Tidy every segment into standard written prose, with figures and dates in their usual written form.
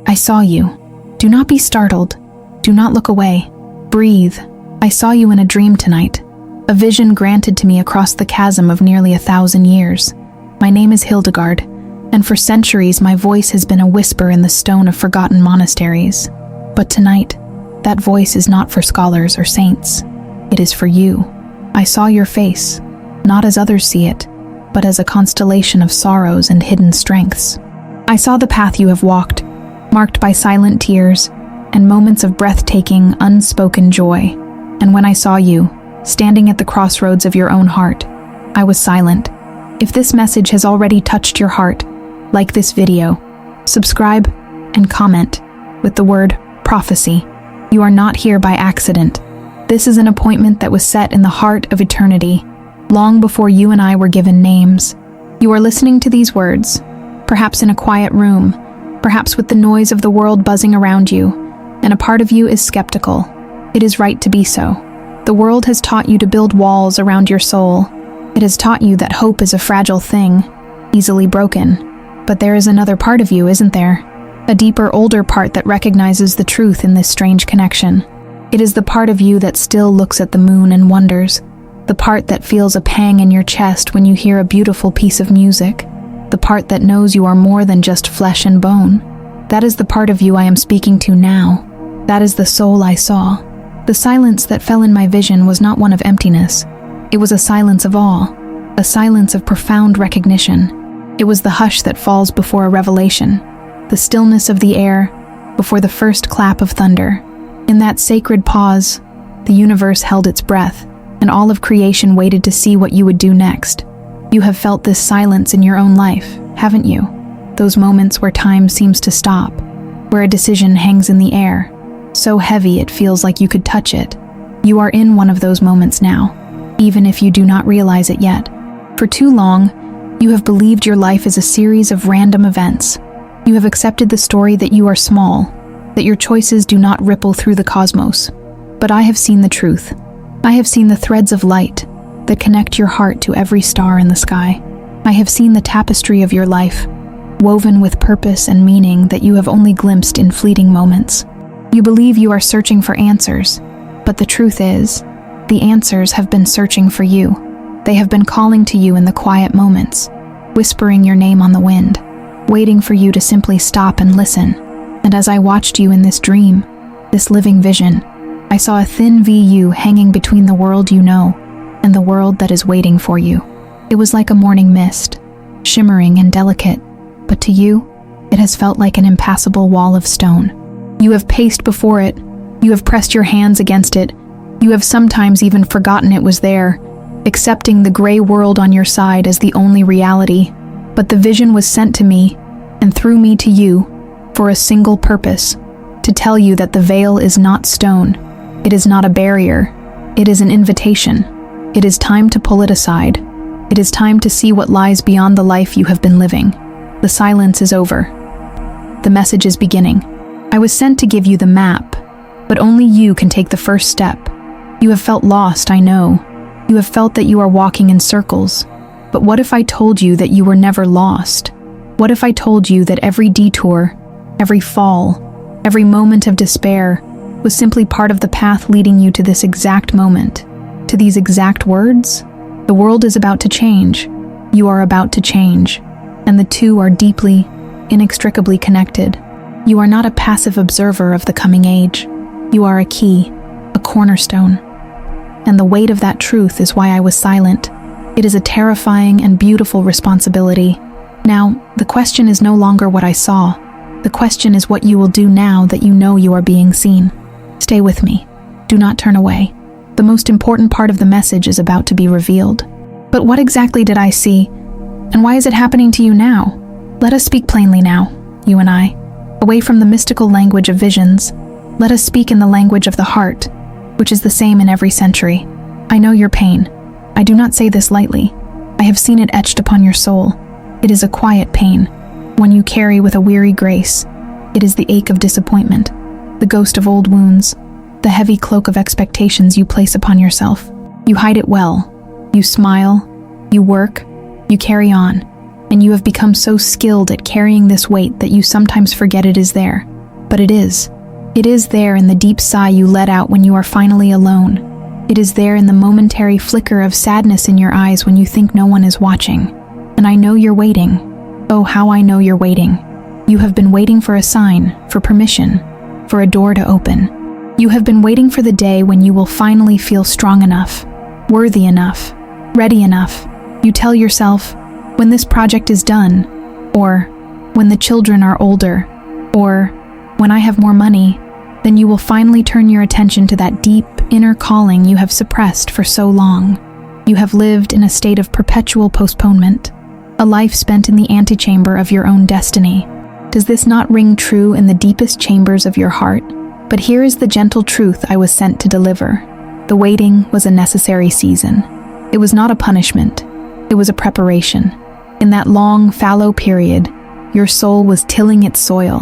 I saw you. Do not be startled. Do not look away. Breathe. I saw you in a dream tonight, a vision granted to me across the chasm of nearly 1,000 years. My name is Hildegard, and for centuries my voice has been a whisper in the stone of forgotten monasteries. But tonight, that voice is not for scholars or saints. It is for you. I saw your face, not as others see it, but as a constellation of sorrows and hidden strengths. I saw the path you have walked, marked by silent tears and moments of breathtaking, unspoken joy. And when I saw you, standing at the crossroads of your own heart, I was silent. If this message has already touched your heart, like this video, subscribe and comment with the word prophecy. You are not here by accident. This is an appointment that was set in the heart of eternity, long before you and I were given names. You are listening to these words, perhaps in a quiet room, perhaps with the noise of the world buzzing around you, and a part of you is skeptical. It is right to be so. The world has taught you to build walls around your soul. It has taught you that hope is a fragile thing, easily broken. But there is another part of you, isn't there? A deeper, older part that recognizes the truth in this strange connection. It is the part of you that still looks at the moon and wonders, the part that feels a pang in your chest when you hear a beautiful piece of music, the part that knows you are more than just flesh and bone. That is the part of you I am speaking to now. That is the soul I saw. The silence that fell in my vision was not one of emptiness. It was a silence of awe, a silence of profound recognition. It was the hush that falls before a revelation, the stillness of the air before the first clap of thunder. In that sacred pause, the universe held its breath, and all of creation waited to see what you would do next. You have felt this silence in your own life, haven't you? Those moments where time seems to stop, where a decision hangs in the air, so heavy it feels like you could touch it. You are in one of those moments now, even if you do not realize it yet. For too long, you have believed your life is a series of random events. You have accepted the story that you are small, that your choices do not ripple through the cosmos. But I have seen the truth. I have seen the threads of light that connect your heart to every star in the sky. I have seen the tapestry of your life, woven with purpose and meaning that you have only glimpsed in fleeting moments. You believe you are searching for answers, but the truth is, the answers have been searching for you. They have been calling to you in the quiet moments, whispering your name on the wind, waiting for you to simply stop and listen. And as I watched you in this dream, this living vision, I saw a thin VU hanging between the world you know and the world that is waiting for you. It was like a morning mist, shimmering and delicate, but to you, it has felt like an impassable wall of stone. You have paced before it, you have pressed your hands against it, you have sometimes even forgotten it was there, accepting the gray world on your side as the only reality. But the vision was sent to me, and through me to you, for a single purpose, to tell you that the veil is not stone, it is not a barrier, it is an invitation. It is time to pull it aside. It is time to see what lies beyond the life you have been living. The silence is over. The message is beginning. I was sent to give you the map, but only you can take the first step. You have felt lost, I know. You have felt that you are walking in circles. But what if I told you that you were never lost? What if I told you that every detour, every fall, every moment of despair was simply part of the path leading you to this exact moment, to these exact words? The world is about to change. You are about to change. And the two are deeply, inextricably connected. You are not a passive observer of the coming age. You are a key, a cornerstone. And the weight of that truth is why I was silent. It is a terrifying and beautiful responsibility. Now, the question is no longer what I saw. The question is what you will do now that you know you are being seen. Stay with me. Do not turn away. The most important part of the message is about to be revealed. But what exactly did I see? And why is it happening to you now? Let us speak plainly now, you and I. Away from the mystical language of visions, let us speak in the language of the heart, which is the same in every century. I know your pain. I do not say this lightly. I have seen it etched upon your soul. It is a quiet pain, one you carry with a weary grace. It is the ache of disappointment, the ghost of old wounds, the heavy cloak of expectations you place upon yourself. You hide it well. You smile, you work, you carry on, and you have become so skilled at carrying this weight that you sometimes forget it is there. But it is. It is there in the deep sigh you let out when you are finally alone. It is there in the momentary flicker of sadness in your eyes when you think no one is watching. And I know you're waiting. Oh, how I know you're waiting. You have been waiting for a sign, for permission, for a door to open. You have been waiting for the day when you will finally feel strong enough, worthy enough, ready enough. You tell yourself, when this project is done, or when the children are older, or when I have more money, then you will finally turn your attention to that deep inner calling you have suppressed for so long. You have lived in a state of perpetual postponement, a life spent in the antechamber of your own destiny. Does this not ring true in the deepest chambers of your heart? But here is the gentle truth I was sent to deliver. The waiting was a necessary season. It was not a punishment. It was a preparation. In that long, fallow period, your soul was tilling its soil.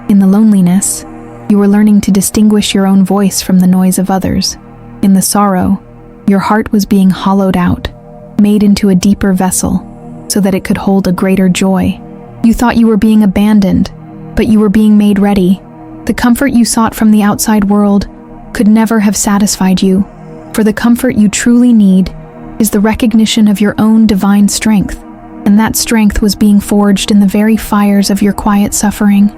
In the loneliness, you were learning to distinguish your own voice from the noise of others. In the sorrow, your heart was being hollowed out, made into a deeper vessel, so that it could hold a greater joy. You thought you were being abandoned, but you were being made ready. The comfort you sought from the outside world could never have satisfied you, for the comfort you truly need is the recognition of your own divine strength, and that strength was being forged in the very fires of your quiet suffering.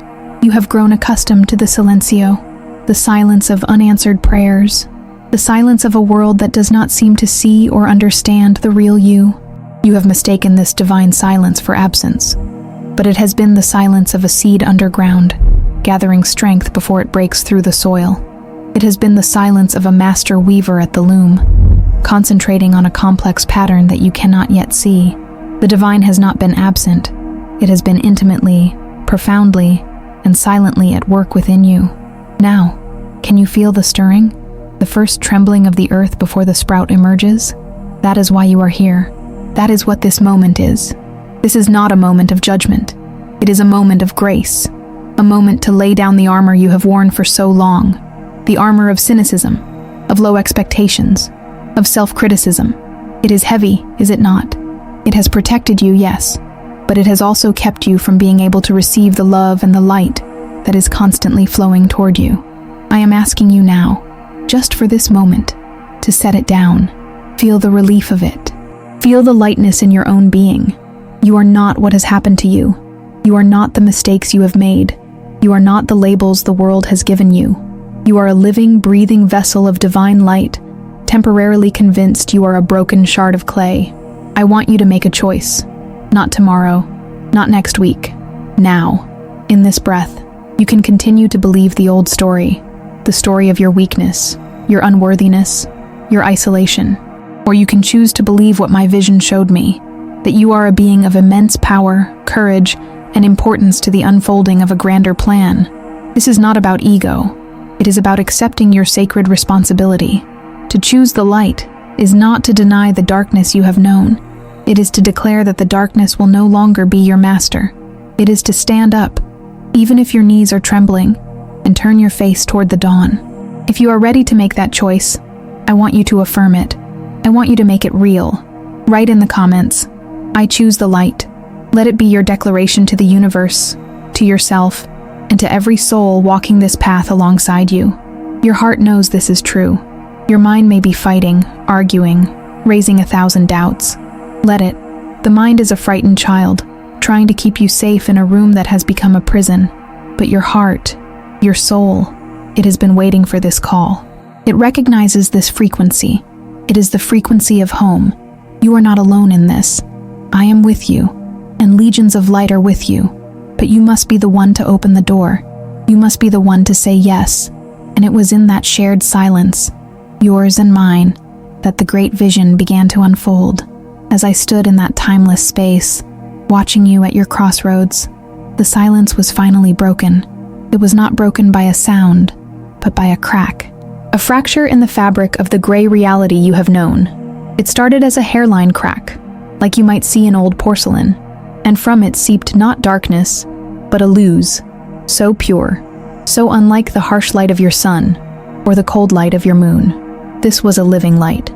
You have grown accustomed to the silencio, the silence of unanswered prayers, the silence of a world that does not seem to see or understand the real you. You have mistaken this divine silence for absence, but it has been the silence of a seed underground, gathering strength before it breaks through the soil. It has been the silence of a master weaver at the loom, concentrating on a complex pattern that you cannot yet see. The divine has not been absent. It has been intimately, profoundly, and silently at work within you. Now, can you feel the stirring? The first trembling of the earth before the sprout emerges? That is why you are here. That is what this moment is. This is not a moment of judgment. It is a moment of grace. A moment to lay down the armor you have worn for so long. The armor of cynicism, of low expectations, of self-criticism. It is heavy, is it not? It has protected you, yes, but it has also kept you from being able to receive the love and the light that is constantly flowing toward you. I am asking you now, just for this moment, to set it down. Feel the relief of it. Feel the lightness in your own being. You are not what has happened to you. You are not the mistakes you have made. You are not the labels the world has given you. You are a living, breathing vessel of divine light, temporarily convinced you are a broken shard of clay. I want you to make a choice. Not tomorrow, not next week. Now, in this breath, you can continue to believe the old story, the story of your weakness, your unworthiness, your isolation. Or you can choose to believe what my vision showed me, that you are a being of immense power, courage, and importance to the unfolding of a grander plan. This is not about ego. It is about accepting your sacred responsibility. To choose the light is not to deny the darkness you have known. It is to declare that the darkness will no longer be your master. It is to stand up, even if your knees are trembling, and turn your face toward the dawn. If you are ready to make that choice, I want you to affirm it. I want you to make it real. Write in the comments, I choose the light. Let it be your declaration to the universe, to yourself, and to every soul walking this path alongside you. Your heart knows this is true. Your mind may be fighting, arguing, raising 1,000 doubts. Let it. The mind is a frightened child, trying to keep you safe in a room that has become a prison. But your heart, your soul, it has been waiting for this call. It recognizes this frequency. It is the frequency of home. You are not alone in this. I am with you, and legions of light are with you. But you must be the one to open the door. You must be the one to say yes. And it was in that shared silence, yours and mine, that the great vision began to unfold. As I stood in that timeless space, watching you at your crossroads, the silence was finally broken. It was not broken by a sound, but by a crack. A fracture in the fabric of the gray reality you have known. It started as a hairline crack, like you might see in old porcelain, and from it seeped not darkness, but a luz, so pure, so unlike the harsh light of your sun, or the cold light of your moon. This was a living light.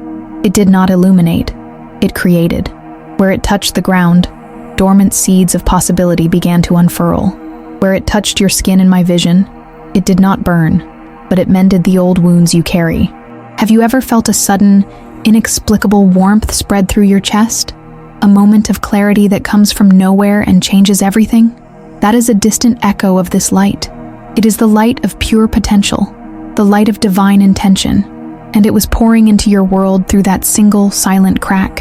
It did not illuminate, it created. Where it touched the ground, dormant seeds of possibility began to unfurl. Where it touched your skin in my vision, It did not burn, but it mended the old wounds you carry. Have you ever felt a sudden, inexplicable warmth spread through your chest? A moment of clarity that comes from nowhere and changes everything? That is a distant echo of this light. It is the light of pure potential, the light of divine intention, and it was pouring into your world through that single, silent crack.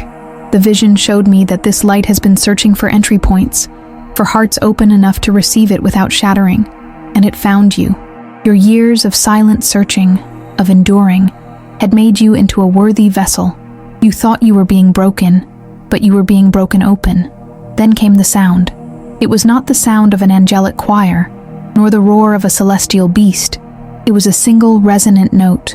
The vision showed me that this light has been searching for entry points, for hearts open enough to receive it without shattering, and it found you. Your years of silent searching, of enduring, had made you into a worthy vessel. You thought you were being broken, but you were being broken open. Then came the sound. It was not the sound of an angelic choir, nor the roar of a celestial beast. It was a single resonant note,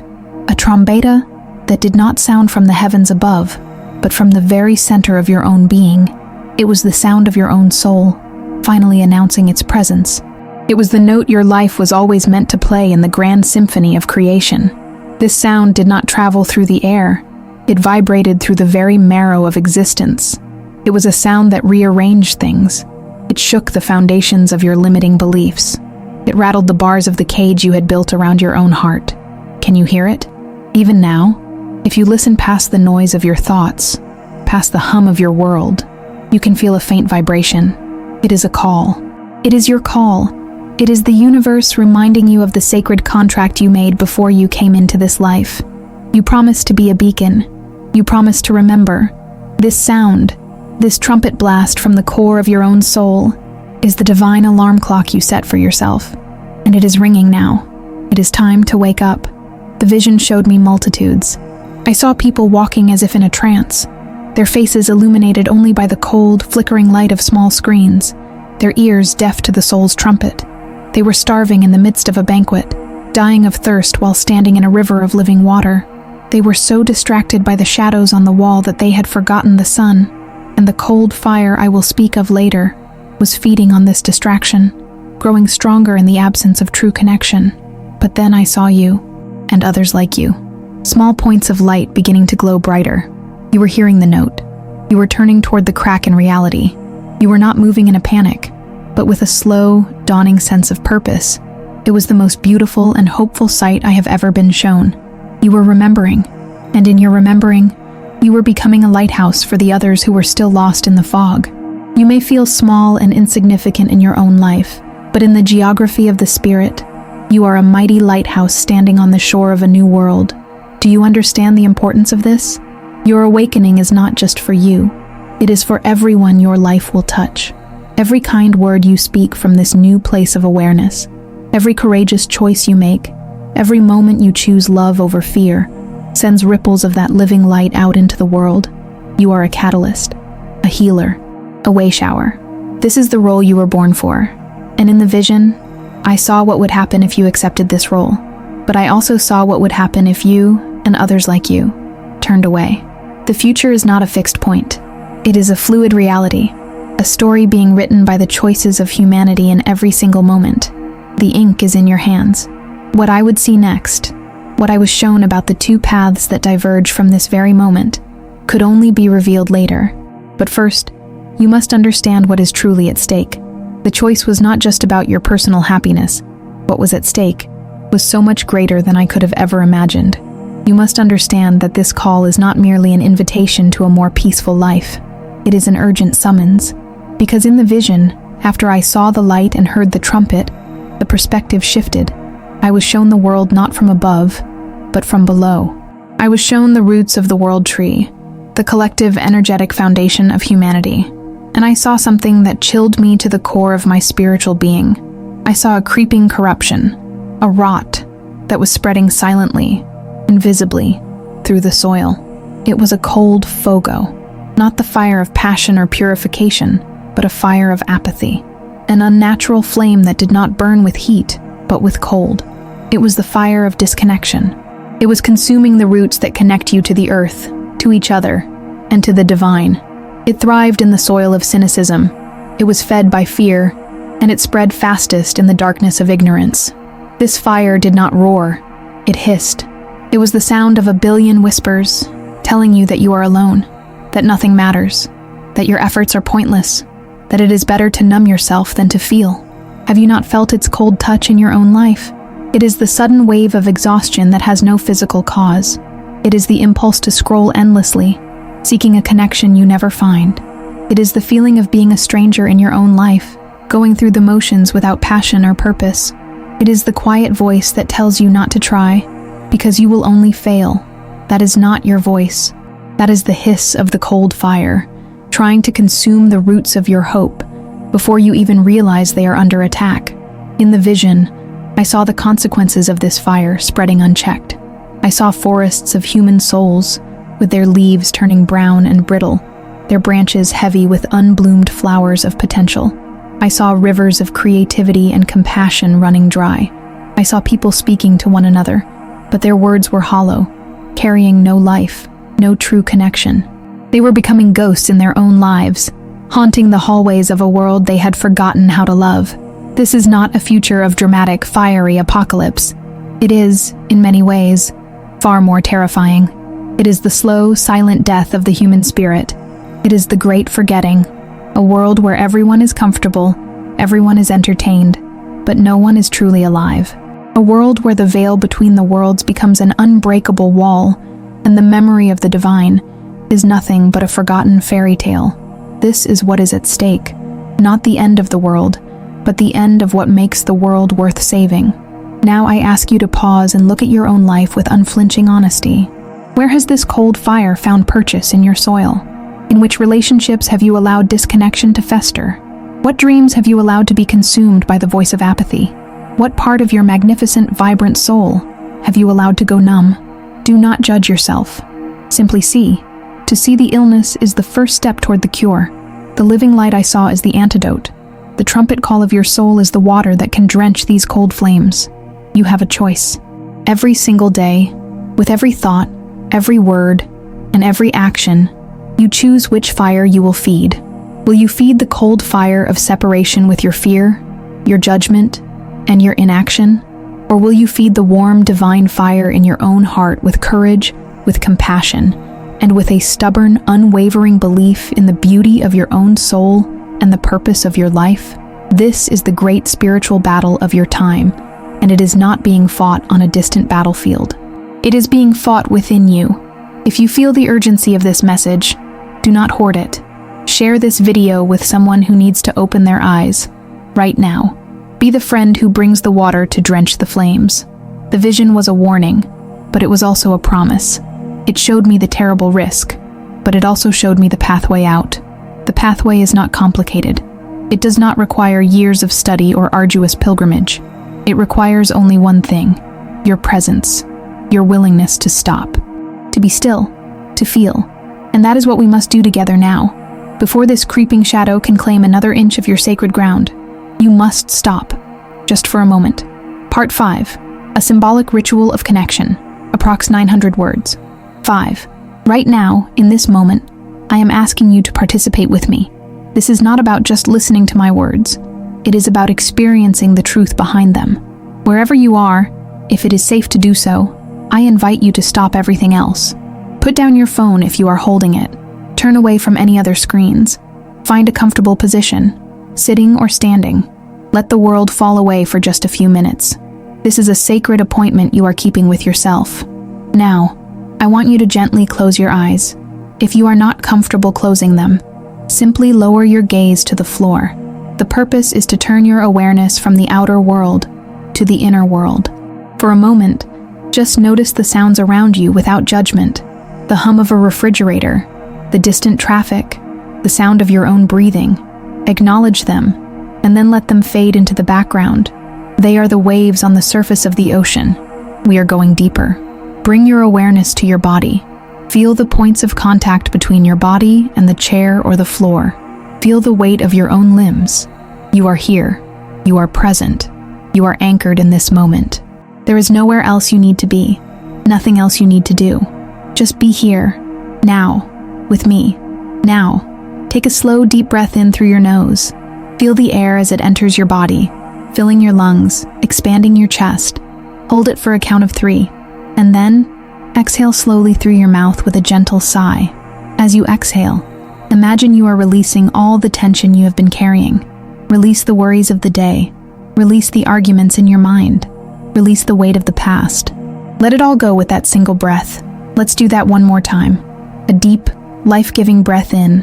a trombeta that did not sound from the heavens above, but from the very center of your own being. It was the sound of your own soul, finally announcing its presence. It was the note your life was always meant to play in the grand symphony of creation. This sound did not travel through the air. It vibrated through the very marrow of existence. It was a sound that rearranged things. It shook the foundations of your limiting beliefs. It rattled the bars of the cage you had built around your own heart. Can you hear it? Even now, if you listen past the noise of your thoughts, past the hum of your world, you can feel a faint vibration. It is a call. It is your call. It is the universe reminding you of the sacred contract you made before you came into this life. You promised to be a beacon. You promised to remember. This sound, this trumpet blast from the core of your own soul, is the divine alarm clock you set for yourself. And it is ringing now. It is time to wake up. The vision showed me multitudes. I saw people walking as if in a trance, their faces illuminated only by the cold, flickering light of small screens, their ears deaf to the soul's trumpet. They were starving in the midst of a banquet, dying of thirst while standing in a river of living water. They were so distracted by the shadows on the wall that they had forgotten the sun, and the cold fire I will speak of later was feeding on this distraction, growing stronger in the absence of true connection. But then I saw you, and others like you. Small points of light beginning to glow brighter. You were hearing the note. You were turning toward the crack in reality. You were not moving in a panic, but with a slow, dawning sense of purpose. It was the most beautiful and hopeful sight I have ever been shown. You were remembering, and in your remembering, you were becoming a lighthouse for the others who were still lost in the fog. You may feel small and insignificant in your own life, but in the geography of the spirit, you are a mighty lighthouse standing on the shore of a new world. Do you understand the importance of this? Your awakening is not just for you. It is for everyone your life will touch. Every kind word you speak from this new place of awareness, every courageous choice you make, every moment you choose love over fear, sends ripples of that living light out into the world. You are a catalyst, a healer, a way shower. This is the role you were born for. And in the vision, I saw what would happen if you accepted this role. But I also saw what would happen if you, and others like you, turned away. The future is not a fixed point. It is a fluid reality, a story being written by the choices of humanity in every single moment. The ink is in your hands. What I would see next, what I was shown about the two paths that diverge from this very moment, could only be revealed later. But first, you must understand what is truly at stake. The choice was not just about your personal happiness. What was at stake was so much greater than I could have ever imagined. You must understand that this call is not merely an invitation to a more peaceful life. It is an urgent summons. Because in the vision, after I saw the light and heard the trumpet, the perspective shifted. I was shown the world not from above, but from below. I was shown the roots of the world tree, the collective energetic foundation of humanity. And I saw something that chilled me to the core of my spiritual being. I saw a creeping corruption, a rot that was spreading silently, invisibly, through the soil. It was a cold fogo, not the fire of passion or purification, but a fire of apathy, an unnatural flame that did not burn with heat, but with cold. It was the fire of disconnection. It was consuming the roots that connect you to the earth, to each other, and to the divine. It thrived in the soil of cynicism. It was fed by fear, and it spread fastest in the darkness of ignorance. This fire did not roar, it hissed. It was the sound of a billion whispers, telling you that you are alone, that nothing matters, that your efforts are pointless, that it is better to numb yourself than to feel. Have you not felt its cold touch in your own life? It is the sudden wave of exhaustion that has no physical cause. It is the impulse to scroll endlessly, seeking a connection you never find. It is the feeling of being a stranger in your own life, going through the motions without passion or purpose. It is the quiet voice that tells you not to try, because you will only fail. That is not your voice. That is the hiss of the cold fire, trying to consume the roots of your hope before you even realize they are under attack. In the vision, I saw the consequences of this fire spreading unchecked. I saw forests of human souls, with their leaves turning brown and brittle, their branches heavy with unbloomed flowers of potential. I saw rivers of creativity and compassion running dry. I saw people speaking to one another, but their words were hollow, carrying no life, no true connection. They were becoming ghosts in their own lives, haunting the hallways of a world they had forgotten how to love. This is not a future of dramatic, fiery apocalypse. It is, in many ways, far more terrifying. It is the slow, silent death of the human spirit. It is the great forgetting, a world where everyone is comfortable, everyone is entertained, but no one is truly alive. A world where the veil between the worlds becomes an unbreakable wall, and the memory of the divine is nothing but a forgotten fairy tale. This is what is at stake, not the end of the world, but the end of what makes the world worth saving. Now I ask you to pause and look at your own life with unflinching honesty. Where has this cold fire found purchase in your soil? In which relationships have you allowed disconnection to fester? What dreams have you allowed to be consumed by the voice of apathy? What part of your magnificent, vibrant soul have you allowed to go numb? Do not judge yourself. Simply see. To see the illness is the first step toward the cure. The living light I saw is the antidote. The trumpet call of your soul is the water that can drench these cold flames. You have a choice. Every single day, with every thought, every word, and every action, you choose which fire you will feed. Will you feed the cold fire of separation with your fear, your judgment, and your inaction? Or will you feed the warm, divine fire in your own heart with courage, with compassion, and with a stubborn, unwavering belief in the beauty of your own soul and the purpose of your life? This is the great spiritual battle of your time, and it is not being fought on a distant battlefield. It is being fought within you. If you feel the urgency of this message, do not hoard it. Share this video with someone who needs to open their eyes, right now. Be the friend who brings the water to drench the flames. The vision was a warning, but it was also a promise. It showed me the terrible risk, but it also showed me the pathway out. The pathway is not complicated. It does not require years of study or arduous pilgrimage. It requires only one thing: your presence, your willingness to stop, to be still, to feel. And that is what we must do together now. Before this creeping shadow can claim another inch of your sacred ground, you must stop, just for a moment. Part 5. A symbolic ritual of connection. Approx 900 words. 5. Right now, in this moment, I am asking you to participate with me. This is not about just listening to my words. It is about experiencing the truth behind them. Wherever you are, if it is safe to do so, I invite you to stop everything else. Put down your phone if you are holding it. Turn away from any other screens. Find a comfortable position, sitting or standing. Let the world fall away for just a few minutes. This is a sacred appointment you are keeping with yourself. Now, I want you to gently close your eyes. If you are not comfortable closing them, simply lower your gaze to the floor. The purpose is to turn your awareness from the outer world to the inner world. For a moment, just notice the sounds around you without judgment. The hum of a refrigerator, the distant traffic, the sound of your own breathing. Acknowledge them, and then let them fade into the background. They are the waves on the surface of the ocean. We are going deeper. Bring your awareness to your body. Feel the points of contact between your body and the chair or the floor. Feel the weight of your own limbs. You are here. You are present. You are anchored in this moment. There is nowhere else you need to be. Nothing else you need to do. Just be here, now, with me. Now, take a slow, deep breath in through your nose. Feel the air as it enters your body, filling your lungs, expanding your chest. Hold it for a count of 3, and then exhale slowly through your mouth with a gentle sigh. As you exhale, imagine you are releasing all the tension you have been carrying. Release the worries of the day. Release the arguments in your mind. Release release the weight of the past. Let it all go with that single breath. Let's do that one more time. A deep, life-giving breath in,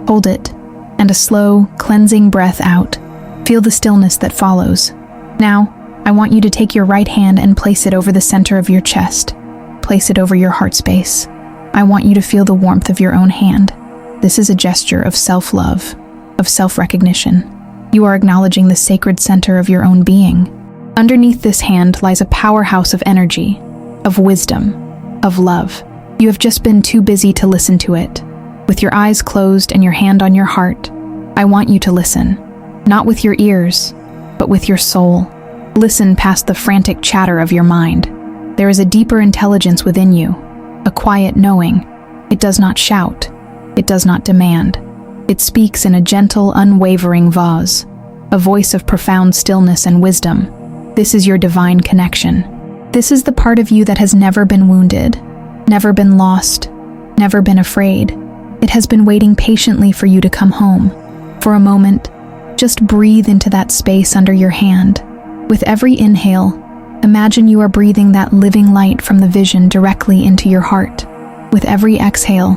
hold it, and a slow, cleansing breath out. Feel the stillness that follows. Now, I want you to take your right hand and place it over the center of your chest. Place it over your heart space. I want you to feel the warmth of your own hand. This is a gesture of self-love, of self-recognition. You are acknowledging the sacred center of your own being. Underneath this hand lies a powerhouse of energy, of wisdom, of love. You have just been too busy to listen to it. With your eyes closed and your hand on your heart, I want you to listen. Not with your ears, but with your soul. Listen past the frantic chatter of your mind. There is a deeper intelligence within you, a quiet knowing. It does not shout. It does not demand. It speaks in a gentle, unwavering voice, a voice of profound stillness and wisdom. This is your divine connection. This is the part of you that has never been wounded, never been lost, never been afraid. It has been waiting patiently for you to come home. For a moment, just breathe into that space under your hand. With every inhale, imagine you are breathing that living light from the vision directly into your heart. With every exhale,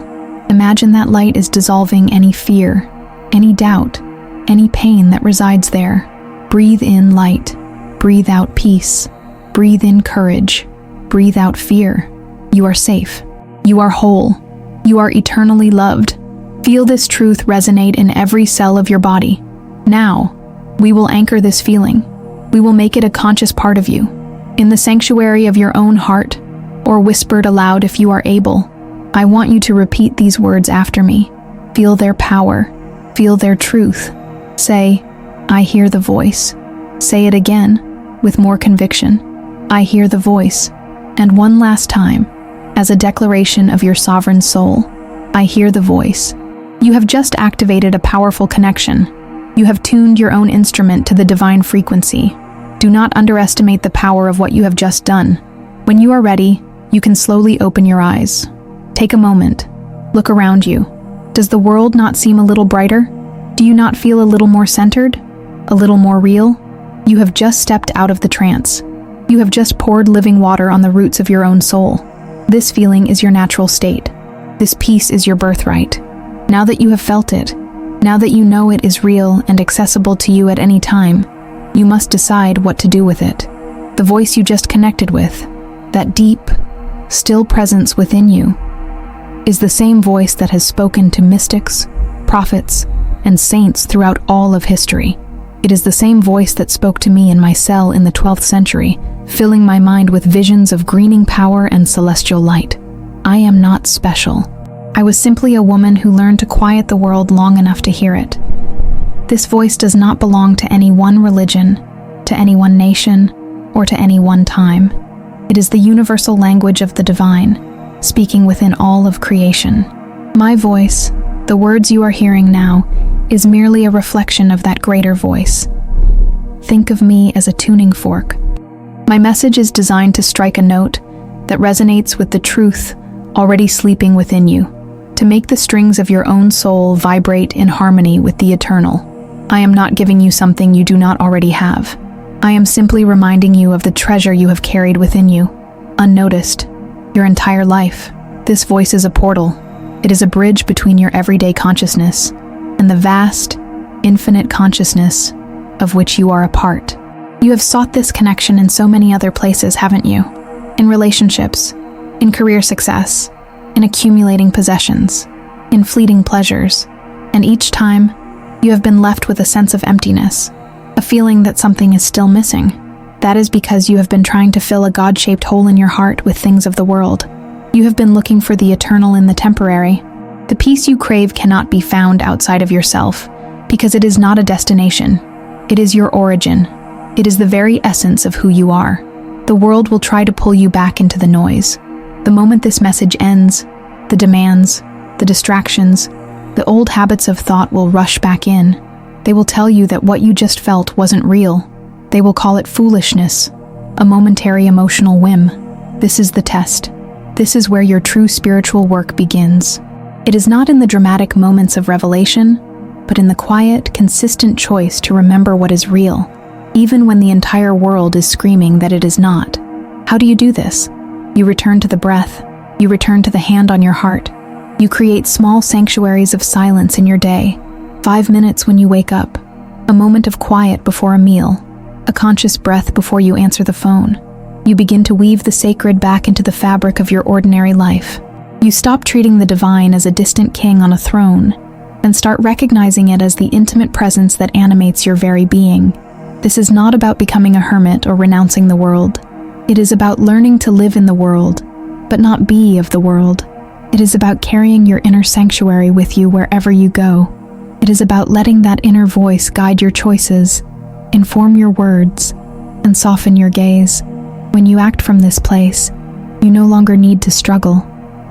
imagine that light is dissolving any fear, any doubt, any pain that resides there. Breathe in light. Breathe out peace. Breathe in courage. Breathe out fear. You are safe. You are whole. You are eternally loved. Feel this truth resonate in every cell of your body. Now, we will anchor this feeling. We will make it a conscious part of you. In the sanctuary of your own heart, or whispered aloud if you are able, I want you to repeat these words after me. Feel their power. Feel their truth. Say, I hear the voice. Say it again, with more conviction. I hear the voice. And one last time, as a declaration of your sovereign soul, I hear the voice. You have just activated a powerful connection. You have tuned your own instrument to the divine frequency. Do not underestimate the power of what you have just done. When you are ready, you can slowly open your eyes. Take a moment. Look around you. Does the world not seem a little brighter? Do you not feel a little more centered? A little more real? You have just stepped out of the trance. You have just poured living water on the roots of your own soul. This feeling is your natural state. This peace is your birthright. Now that you have felt it, now that you know it is real and accessible to you at any time, you must decide what to do with it. The voice you just connected with, that deep, still presence within you, is the same voice that has spoken to mystics, prophets, and saints throughout all of history. It is the same voice that spoke to me in my cell in the 12th century, filling my mind with visions of greening power and celestial light. I am not special. I was simply a woman who learned to quiet the world long enough to hear it. This voice does not belong to any one religion, to any one nation, or to any one time. It is the universal language of the divine, speaking within all of creation. My voice, the words you are hearing now, is merely a reflection of that greater voice. Think of me as a tuning fork. My message is designed to strike a note that resonates with the truth already sleeping within you, to make the strings of your own soul vibrate in harmony with the eternal. I am not giving you something you do not already have. I am simply reminding you of the treasure you have carried within you, unnoticed, your entire life. This voice is a portal. It is a bridge between your everyday consciousness and the vast, infinite consciousness of which you are a part. You have sought this connection in so many other places, haven't you? In relationships, in career success, in accumulating possessions, in fleeting pleasures, and each time, you have been left with a sense of emptiness, a feeling that something is still missing. That is because you have been trying to fill a God-shaped hole in your heart with things of the world. You have been looking for the eternal in the temporary. The peace you crave cannot be found outside of yourself, because it is not a destination. It is your origin. It is the very essence of who you are. The world will try to pull you back into the noise. The moment this message ends, the demands, the distractions, the old habits of thought will rush back in. They will tell you that what you just felt wasn't real. They will call it foolishness, a momentary emotional whim. This is the test. This is where your true spiritual work begins. It is not in the dramatic moments of revelation, but in the quiet, consistent choice to remember what is real, even when the entire world is screaming that it is not. How do you do this? You return to the breath. You return to the hand on your heart. You create small sanctuaries of silence in your day. 5 minutes when you wake up. A moment of quiet before a meal. A conscious breath before you answer the phone. You begin to weave the sacred back into the fabric of your ordinary life. You stop treating the divine as a distant king on a throne and start recognizing it as the intimate presence that animates your very being. This is not about becoming a hermit or renouncing the world. It is about learning to live in the world, but not be of the world. It is about carrying your inner sanctuary with you wherever you go. It is about letting that inner voice guide your choices, inform your words, and soften your gaze. When you act from this place, you no longer need to struggle.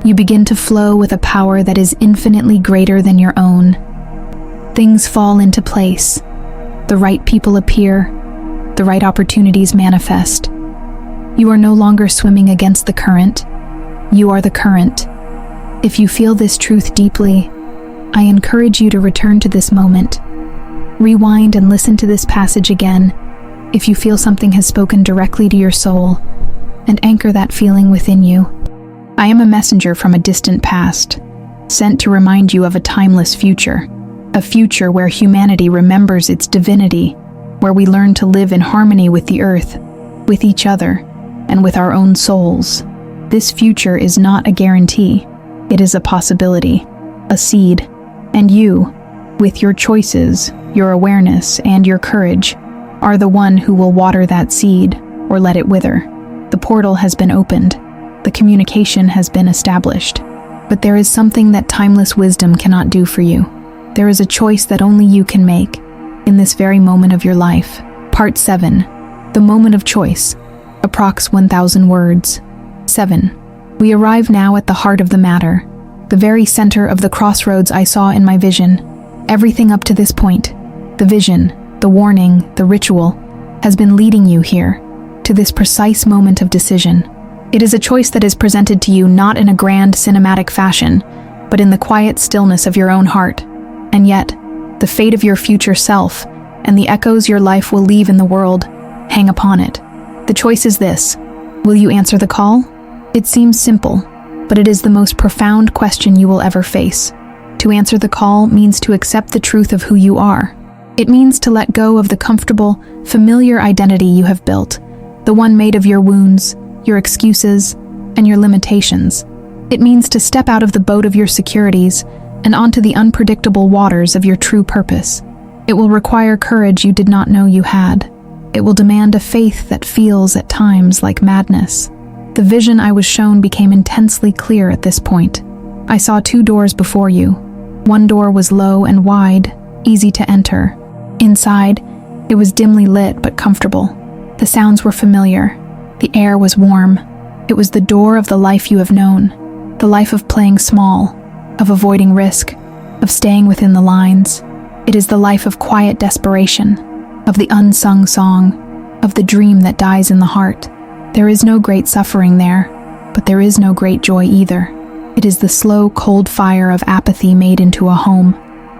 You begin to flow with a power that is infinitely greater than your own. Things fall into place. The right people appear. The right opportunities manifest. You are no longer swimming against the current. You are the current. If you feel this truth deeply, I encourage you to return to this moment. Rewind and listen to this passage again if you feel something has spoken directly to your soul, and anchor that feeling within you. I am a messenger from a distant past, sent to remind you of a timeless future, a future where humanity remembers its divinity, where we learn to live in harmony with the earth, with each other, and with our own souls. This future is not a guarantee. It is a possibility, a seed, and you, with your choices, your awareness, and your courage, are the one who will water that seed or let it wither. The portal has been opened. The communication has been established. But there is something that timeless wisdom cannot do for you. There is a choice that only you can make in this very moment of your life. Part 7. The moment of choice. Approx 1,000 words. 7. We arrive now at the heart of the matter, the very center of the crossroads I saw in my vision. Everything up to this point, the vision, the warning, the ritual, has been leading you here, to this precise moment of decision. It is a choice that is presented to you not in a grand cinematic fashion, but in the quiet stillness of your own heart. And yet, the fate of your future self and the echoes your life will leave in the world hang upon it. The choice is this: will you answer the call? It seems simple, but it is the most profound question you will ever face. To answer the call means to accept the truth of who you are. It means to let go of the comfortable, familiar identity you have built, the one made of your wounds, your excuses, and your limitations. It means to step out of the boat of your securities and onto the unpredictable waters of your true purpose. It will require courage you did not know you had. It will demand a faith that feels at times like madness. The vision I was shown became intensely clear at this point. I saw 2 doors before you. One door was low and wide, easy to enter. Inside, it was dimly lit but comfortable. The sounds were familiar. The air was warm. It was the door of the life you have known, the life of playing small, of avoiding risk, of staying within the lines. It is the life of quiet desperation, of the unsung song, of the dream that dies in the heart. There is no great suffering there, but there is no great joy either. It is the slow, cold fire of apathy made into a home.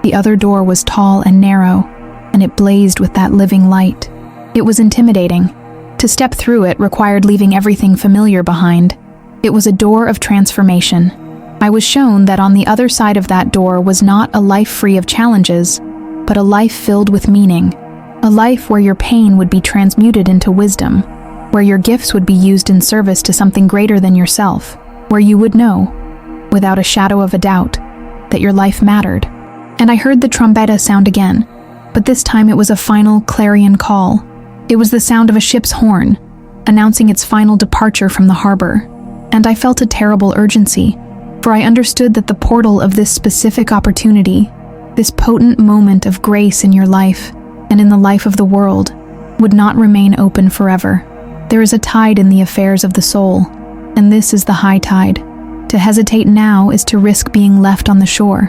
The other door was tall and narrow, and it blazed with that living light. It was intimidating. To step through it required leaving everything familiar behind. It was a door of transformation. I was shown that on the other side of that door was not a life free of challenges, but a life filled with meaning. A life where your pain would be transmuted into wisdom, where your gifts would be used in service to something greater than yourself, where you would know, without a shadow of a doubt, that your life mattered. And I heard the trombetta sound again, but this time it was a final clarion call. It was the sound of a ship's horn, announcing its final departure from the harbor. And I felt a terrible urgency, for I understood that the portal of this specific opportunity, this potent moment of grace in your life and in the life of the world, would not remain open forever. There is a tide in the affairs of the soul, and this is the high tide. To hesitate now is to risk being left on the shore.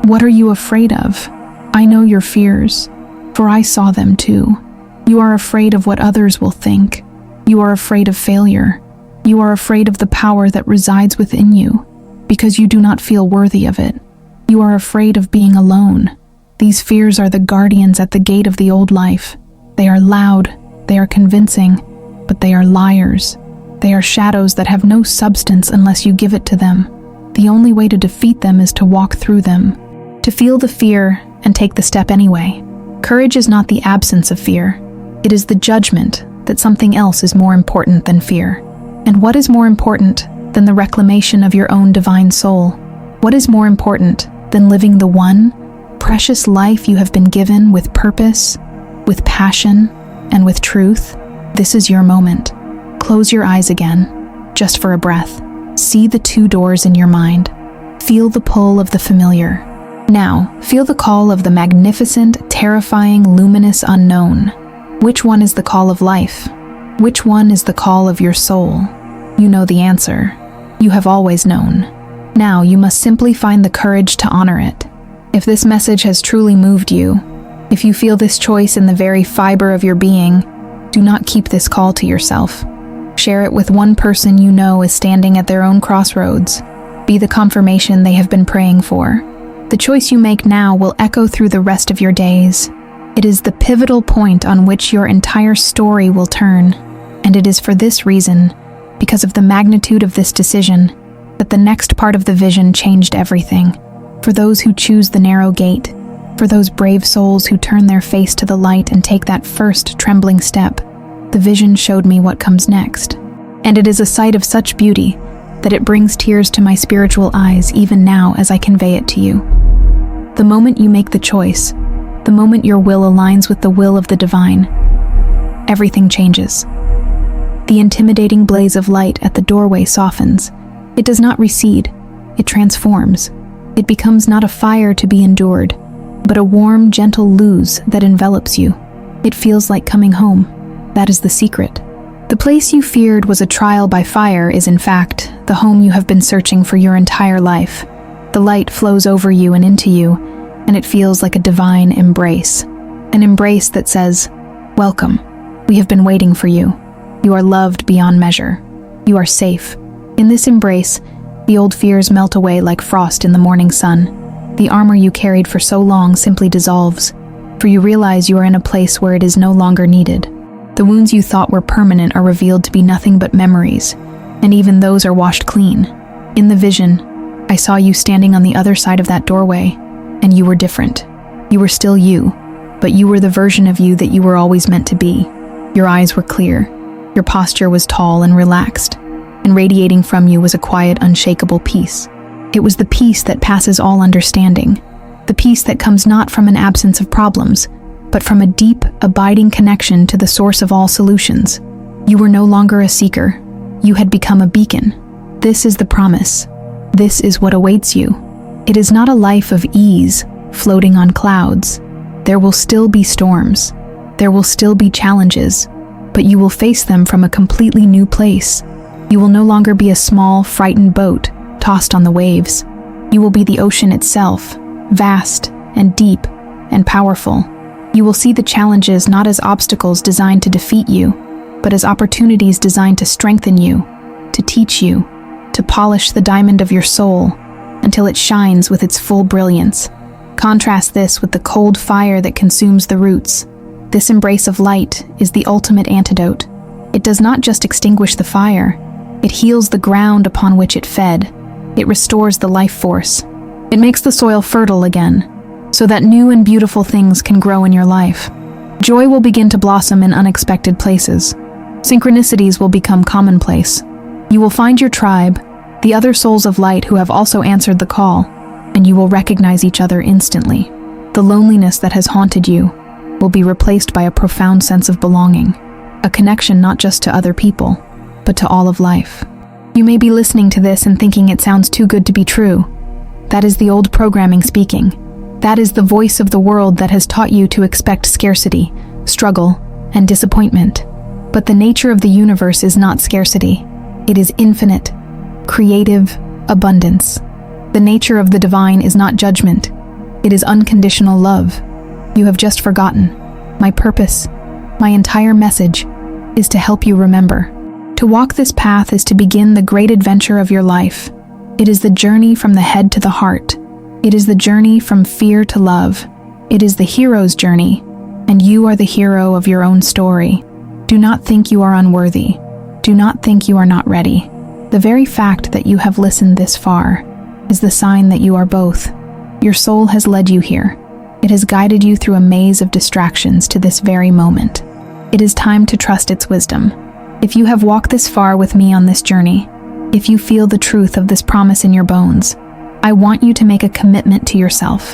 What are you afraid of? I know your fears, for I saw them too. You are afraid of what others will think. You are afraid of failure. You are afraid of the power that resides within you, because you do not feel worthy of it. You are afraid of being alone. These fears are the guardians at the gate of the old life. They are loud, they are convincing, but they are liars. They are shadows that have no substance unless you give it to them. The only way to defeat them is to walk through them, to feel the fear and take the step anyway. Courage is not the absence of fear. It is the judgment that something else is more important than fear. And what is more important than the reclamation of your own divine soul? What is more important than living the one precious life you have been given with purpose, with passion, and with truth? This is your moment. Close your eyes again, just for a breath. See the two doors in your mind. Feel the pull of the familiar. Now, feel the call of the magnificent, terrifying, luminous unknown. Which one is the call of life? Which one is the call of your soul? You know the answer. You have always known. Now you must simply find the courage to honor it. If this message has truly moved you, if you feel this choice in the very fiber of your being, do not keep this call to yourself. Share it with one person you know is standing at their own crossroads. Be the confirmation they have been praying for. The choice you make now will echo through the rest of your days. It is the pivotal point on which your entire story will turn. And it is for this reason, because of the magnitude of this decision, that the next part of the vision changed everything. For those who choose the narrow gate, for those brave souls who turn their face to the light and take that first trembling step, the vision showed me what comes next. And it is a sight of such beauty that it brings tears to my spiritual eyes even now as I convey it to you. The moment you make the choice, the moment your will aligns with the will of the divine, everything changes. The intimidating blaze of light at the doorway softens. It does not recede, it transforms. It becomes not a fire to be endured, but a warm, gentle luz that envelops you. It feels like coming home. That is the secret. The place you feared was a trial by fire is in fact the home you have been searching for your entire life. The light flows over you and into you, and it feels like a divine embrace. An embrace that says, "Welcome. We have been waiting for you. You are loved beyond measure. You are safe." In this embrace, the old fears melt away like frost in the morning sun. The armor you carried for so long simply dissolves, for you realize you are in a place where it is no longer needed. The wounds you thought were permanent are revealed to be nothing but memories, and even those are washed clean. In the vision, I saw you standing on the other side of that doorway, and you were different. You were still you, but you were the version of you that you were always meant to be. Your eyes were clear, your posture was tall and relaxed, and radiating from you was a quiet, unshakable peace. It was the peace that passes all understanding, the peace that comes not from an absence of problems, but from a deep, abiding connection to the source of all solutions. You were no longer a seeker. You had become a beacon. This is the promise. This is what awaits you. It is not a life of ease, floating on clouds. There will still be storms. There will still be challenges, but you will face them from a completely new place. You will no longer be a small, frightened boat tossed on the waves. You will be the ocean itself, vast and deep and powerful. You will see the challenges not as obstacles designed to defeat you, but as opportunities designed to strengthen you, to teach you, to polish the diamond of your soul until it shines with its full brilliance. Contrast this with the cold fire that consumes the roots. This embrace of light is the ultimate antidote. It does not just extinguish the fire, it heals the ground upon which it fed. It restores the life force. It makes the soil fertile again, so that new and beautiful things can grow in your life. Joy will begin to blossom in unexpected places. Synchronicities will become commonplace. You will find your tribe, the other souls of light who have also answered the call, and you will recognize each other instantly. The loneliness that has haunted you will be replaced by a profound sense of belonging, a connection not just to other people, but to all of life. You may be listening to this and thinking it sounds too good to be true. That is the old programming speaking. That is the voice of the world that has taught you to expect scarcity, struggle, and disappointment. But the nature of the universe is not scarcity. It is infinite, creative abundance. The nature of the divine is not judgment. It is unconditional love. You have just forgotten. My purpose, my entire message, is to help you remember. To walk this path is to begin the great adventure of your life. It is the journey from the head to the heart. It is the journey from fear to love. It is the hero's journey, and you are the hero of your own story. Do not think you are unworthy. Do not think you are not ready. The very fact that you have listened this far is the sign that you are both. Your soul has led you here. It has guided you through a maze of distractions to this very moment. It is time to trust its wisdom. If you have walked this far with me on this journey, if you feel the truth of this promise in your bones, I want you to make a commitment to yourself.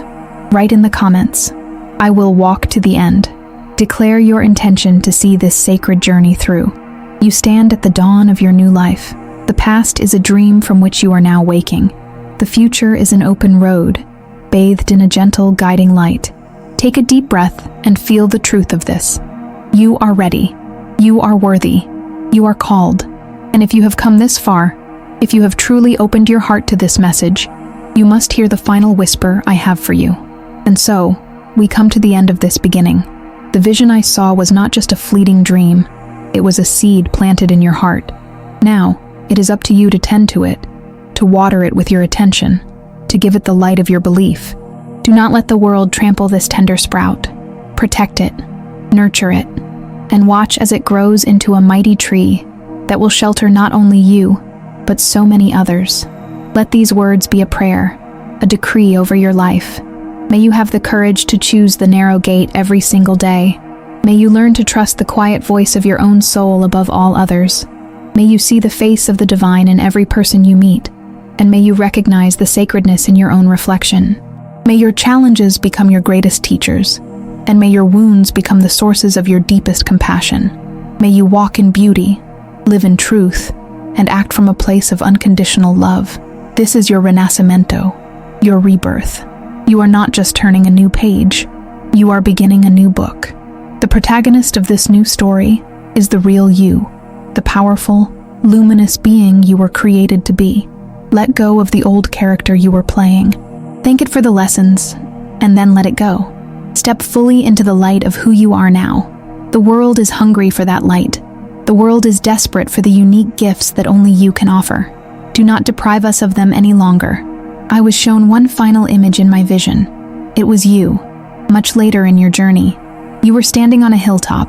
Write in the comments, "I will walk to the end." Declare your intention to see this sacred journey through. You stand at the dawn of your new life. The past is a dream from which you are now waking. The future is an open road, bathed in a gentle, guiding light. Take a deep breath and feel the truth of this. You are ready. You are worthy. You are called. And if you have come this far, if you have truly opened your heart to this message, you must hear the final whisper I have for you. And so, we come to the end of this beginning. The vision I saw was not just a fleeting dream. It was a seed planted in your heart. Now, it is up to you to tend to it, to water it with your attention, to give it the light of your belief. Do not let the world trample this tender sprout. Protect it, nurture it, and watch as it grows into a mighty tree that will shelter not only you, but so many others. Let these words be a prayer, a decree over your life. May you have the courage to choose the narrow gate every single day. May you learn to trust the quiet voice of your own soul above all others. May you see the face of the divine in every person you meet, and may you recognize the sacredness in your own reflection. May your challenges become your greatest teachers, and may your wounds become the sources of your deepest compassion. May you walk in beauty, live in truth, and act from a place of unconditional love. This is your renascimento, your rebirth. You are not just turning a new page, you are beginning a new book. The protagonist of this new story is the real you, the powerful, luminous being you were created to be. Let go of the old character you were playing. Thank it for the lessons, and then let it go. Step fully into the light of who you are now. The world is hungry for that light. The world is desperate for the unique gifts that only you can offer. Do not deprive us of them any longer. I was shown one final image in my vision. It was you, much later in your journey. You were standing on a hilltop,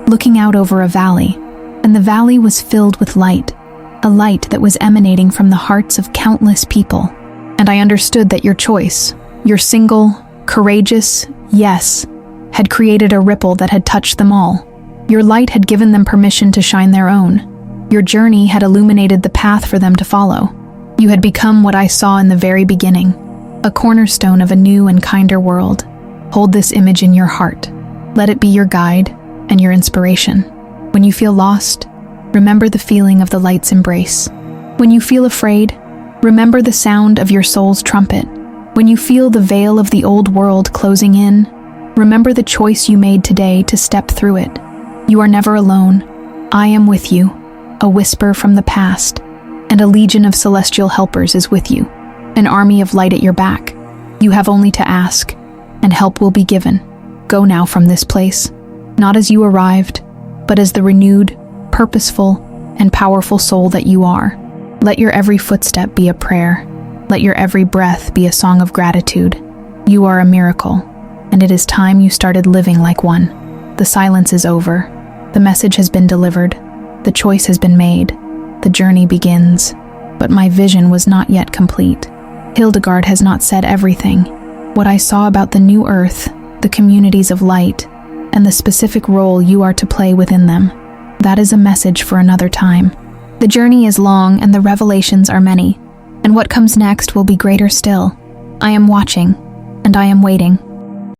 looking out over a valley, and the valley was filled with light, a light that was emanating from the hearts of countless people. And I understood that your choice, your single, courageous yes, had created a ripple that had touched them all. Your light had given them permission to shine their own. Your journey had illuminated the path for them to follow. You had become what I saw in the very beginning, a cornerstone of a new and kinder world. Hold this image in your heart. Let it be your guide and your inspiration. When you feel lost, remember the feeling of the light's embrace. When you feel afraid, remember the sound of your soul's trumpet. When you feel the veil of the old world closing in, remember the choice you made today to step through it. You are never alone. I am with you, a whisper from the past, and a legion of celestial helpers is with you, an army of light at your back. You have only to ask, and help will be given. Go now from this place, not as you arrived, but as the renewed, purposeful, and powerful soul that you are. Let your every footstep be a prayer. Let your every breath be a song of gratitude. You are a miracle, and it is time you started living like one. The silence is over. The message has been delivered. The choice has been made. The journey begins. But my vision was not yet complete. Hildegard has not said everything. What I saw about the new earth, the communities of light, and the specific role you are to play within them, that is a message for another time. The journey is long and the revelations are many, and what comes next will be greater still. I am watching, and I am waiting.